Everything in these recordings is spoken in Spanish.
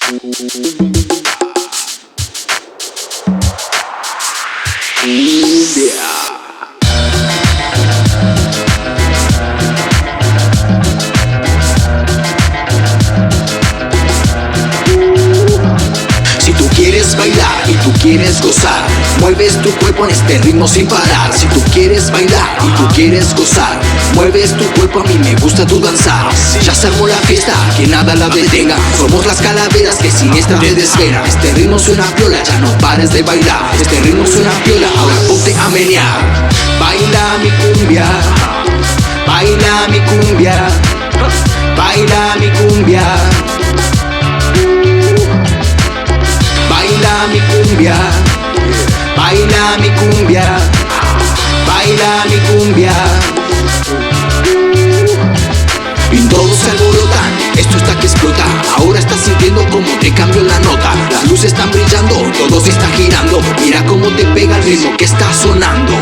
Si tú quieres bailar y tú quieres gozar, mueves tu cuerpo en este ritmo sin parar. Si tú quieres bailar y tú quieres gozar, mueves tu cuerpo, a mí me gusta tu danzar. Ya se armó la fiesta, que nada la detenga. Somos las calaveras que siniestra te desvelan. Este ritmo suena piola, ya no pares de bailar. Este ritmo suena piola, ahora ponte a menear. Baila mi cumbia, baila mi cumbia, baila mi cumbia. Baila mi cumbia, baila mi cumbia, baila mi cumbia. Y todos se alborotan, esto está que explota. Ahora estás sintiendo como te cambio la nota. Las luces están brillando, todo se está girando. Mira cómo te pega el ritmo que está sonando.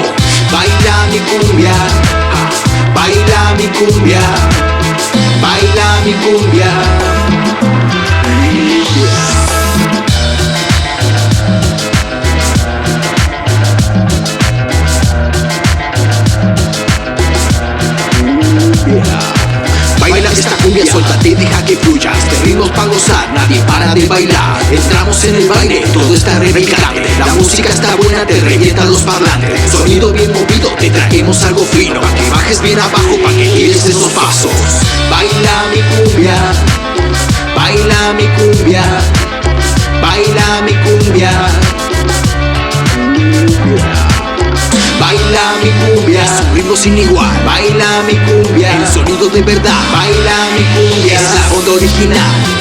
Baila mi cumbia, baila mi cumbia, baila mi cumbia. Baila esta cumbia, suéltate y deja que fluya. Este ritmo es pa' gozar, nadie para de bailar. Entramos en el baile, todo está rebeldante. La música está buena, te revienta los parlantes. Sonido bien movido, te traemos algo fino. Pa' que bajes bien abajo, pa' que tires esos pasos. Baila mi cumbia, baila mi cumbia, baila mi cumbia. Baila mi cumbia, es un ritmo sin igual. Baila mi cumbia, el sonido de verdad. Baila mi cumbia, es la onda original.